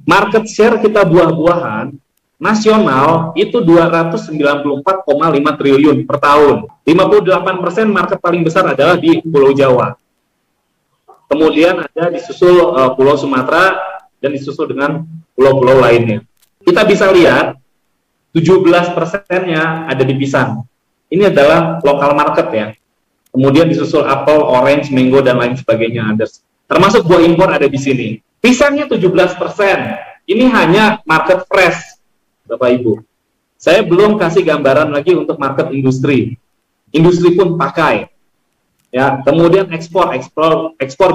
Market share kita buah-buahan nasional itu 294,5 triliun per tahun. 58% market paling besar adalah di Pulau Jawa. Kemudian ada disusul Pulau Sumatera dan disusul dengan pulau-pulau lainnya. Kita bisa lihat 17%-nya ada di pisang. Ini adalah lokal market ya. Kemudian disusul apel, orange, mango dan lain sebagainya ada. Termasuk buah impor ada di sini. Pisangnya 17%. Ini hanya market fresh, Bapak Ibu. Saya belum kasih gambaran lagi untuk market industri. Industri pun pakai. Ya, kemudian ekspor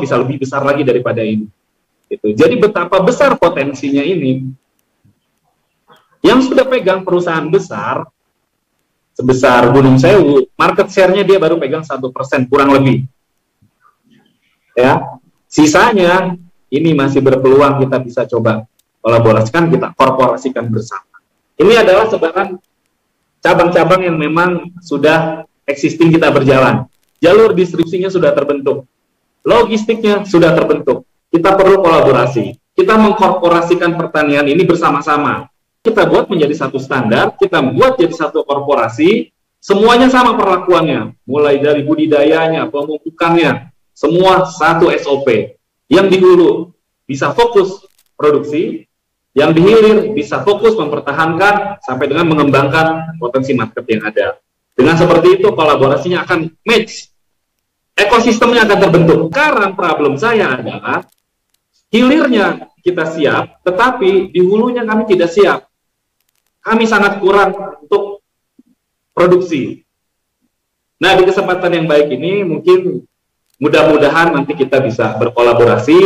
bisa lebih besar lagi daripada ini. Gitu. Jadi betapa besar potensinya ini. Yang sudah pegang perusahaan besar sebesar Gunung Sewu, market share-nya dia baru pegang 1% kurang lebih. Ya, sisanya ini masih berpeluang kita bisa coba kolaborasikan, kita korporasikan bersama. Ini adalah sebaran cabang-cabang yang memang sudah existing kita berjalan. Jalur distribusinya sudah terbentuk. Logistiknya sudah terbentuk. Kita perlu kolaborasi. Kita mengkorporasikan pertanian ini bersama-sama. Kita buat menjadi satu standar, kita buat jadi satu korporasi, semuanya sama perlakuannya. Mulai dari budidayanya, pemupukannya, semua satu SOP. Yang di hulu bisa fokus produksi, yang di hilir bisa fokus mempertahankan sampai dengan mengembangkan potensi market yang ada. Dengan seperti itu kolaborasinya akan match, ekosistemnya akan terbentuk. Sekarang problem saya adalah hilirnya kita siap, tetapi di hulunya kami tidak siap. Kami sangat kurang untuk produksi. Nah, di kesempatan yang baik ini mungkin mudah-mudahan nanti kita bisa berkolaborasi,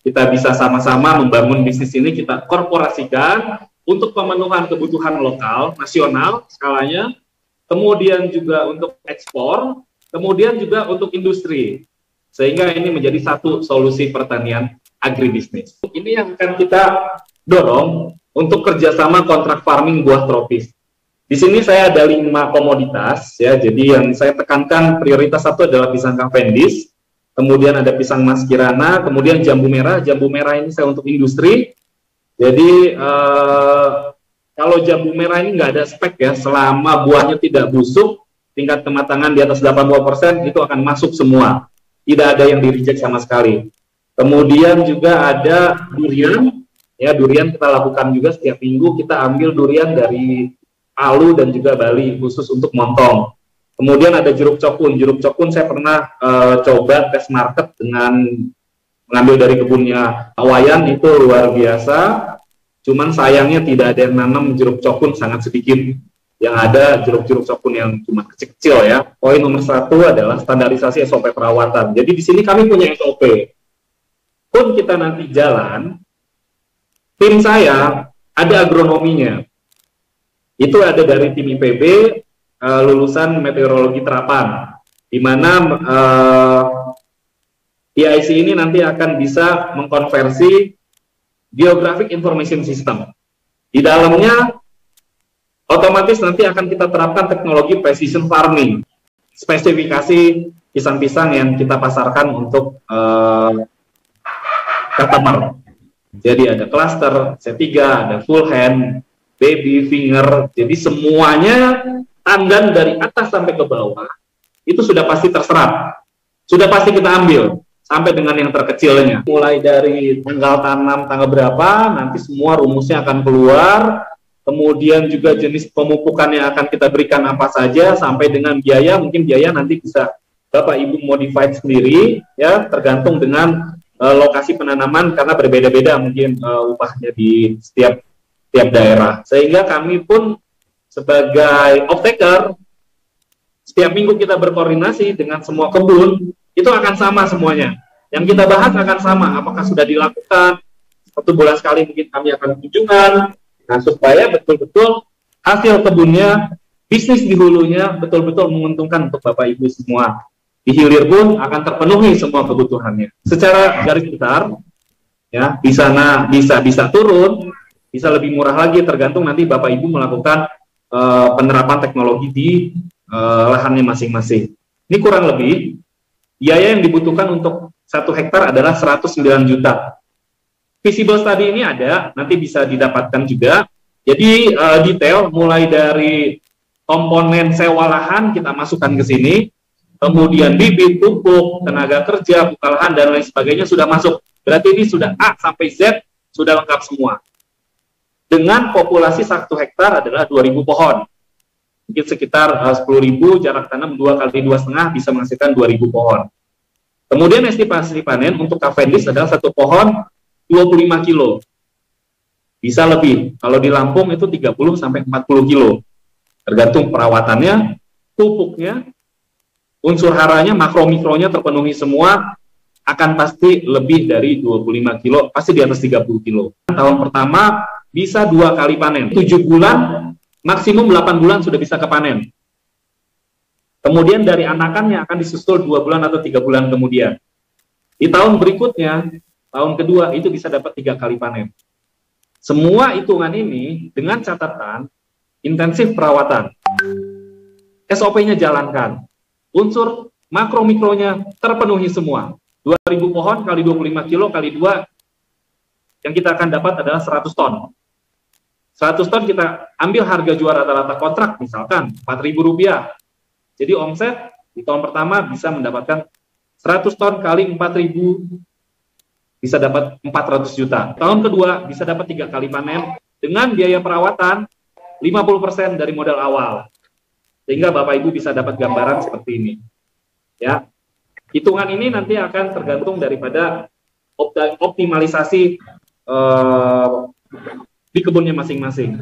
kita bisa sama-sama membangun bisnis ini, kita korporasikan untuk pemenuhan kebutuhan lokal, nasional skalanya, kemudian juga untuk ekspor, kemudian juga untuk industri. Sehingga ini menjadi satu solusi pertanian agribisnis. Ini yang akan kita dorong untuk kerjasama kontrak farming buah tropis. Di sini saya ada 5 komoditas, ya. Jadi yang saya tekankan prioritas satu adalah pisang Cavendish, kemudian ada pisang Mas Kirana, kemudian jambu merah. Jambu merah ini saya untuk industri. Jadi kalau jambu merah ini nggak ada spek ya, selama buahnya tidak busuk, tingkat kematangan di atas 80% itu akan masuk semua. Tidak ada yang di-reject sama sekali. Kemudian juga ada durian. Ya, durian kita lakukan juga setiap minggu, kita ambil durian dari Palu dan juga Bali khusus untuk montong. Kemudian ada jeruk cokun. Jeruk cokun saya pernah coba tes market dengan mengambil dari kebunnya Pak Wayan, itu luar biasa. Cuman sayangnya tidak ada yang nanam jeruk cokun, sangat sedikit. Yang ada jeruk-jeruk cokun yang cuma kecil-kecil ya. Poin nomor 1 adalah standarisasi SOP perawatan. Jadi di sini kami punya SOP. Pun kita nanti jalan, tim saya ada agronominya. Itu ada dari tim IPB, lulusan meteorologi Terapan, di mana PIC ini nanti akan bisa mengkonversi Geographic Information System. Di dalamnya otomatis nanti akan kita terapkan teknologi precision farming, spesifikasi pisang-pisang yang kita pasarkan untuk customer. Jadi ada cluster, C3, ada full hand, baby, finger. Jadi semuanya tandan dari atas sampai ke bawah itu sudah pasti terserap. Sudah pasti kita ambil sampai dengan yang terkecilnya. Mulai dari tanggal tanam, tanggal berapa, nanti semua rumusnya akan keluar. Kemudian juga jenis pemupukan yang akan kita berikan apa saja, sampai dengan biaya, mungkin biaya nanti bisa Bapak Ibu modified sendiri, ya, tergantung dengan lokasi penanaman, karena berbeda-beda mungkin upahnya di setiap daerah. Sehingga kami pun sebagai off-taker, setiap minggu kita berkoordinasi dengan semua kebun, itu akan sama semuanya. Yang kita bahas akan sama, apakah sudah dilakukan, 1 bulan sekali mungkin kami akan kunjungan, nah supaya betul-betul hasil kebunnya, bisnis di hulunya betul-betul menguntungkan untuk Bapak Ibu semua. Di hilir pun akan terpenuhi semua kebutuhannya. Secara garis besar, ya, di sana bisa turun, bisa lebih murah lagi, tergantung nanti Bapak Ibu melakukan penerapan teknologi di lahannya masing-masing. Ini kurang lebih biaya yang dibutuhkan untuk 1 hektar adalah 109 juta. Visible study ini ada, nanti bisa didapatkan juga. Jadi detail mulai dari komponen sewa lahan kita masukkan ke sini, kemudian bibit, pupuk, tenaga kerja, buka lahan, dan lain sebagainya sudah masuk. Berarti ini sudah A sampai Z sudah lengkap semua. Dengan populasi 1 hektar adalah 2.000 pohon. Mungkin sekitar 10.000, jarak tanam 2 kali 2,5 bisa menghasilkan 2.000 pohon. Kemudian estimasi panen untuk Cavendish adalah 1 pohon 25 kilo. Bisa lebih. Kalau di Lampung itu 30 sampai 40 kilo. Tergantung perawatannya, pupuknya, unsur haranya, makro-mikronya terpenuhi semua, akan pasti lebih dari 25 kilo, pasti di atas 30 kilo. Tahun pertama bisa 2 kali panen. 7 bulan, maksimum 8 bulan sudah bisa kepanen. Kemudian dari anakannya akan disusul 2 bulan atau 3 bulan kemudian. Di tahun berikutnya, tahun kedua itu bisa dapat 3 kali panen. Semua hitungan ini dengan catatan intensif perawatan. SOP-nya jalankan. Unsur makro-mikronya terpenuhi semua. 2.000 pohon kali 25 kilo kali 2, yang kita akan dapat adalah 100 ton. 100 ton kita ambil harga jual rata-rata kontrak, misalkan Rp4.000. Jadi omset di tahun pertama bisa mendapatkan 100 ton kali 4.000, bisa dapat 400 juta. Tahun kedua bisa dapat 3 kali panen dengan biaya perawatan 50% dari modal awal. Sehingga Bapak Ibu bisa dapat gambaran seperti ini. Ya. Hitungan ini nanti akan tergantung daripada optimalisasi di kebunnya masing-masing.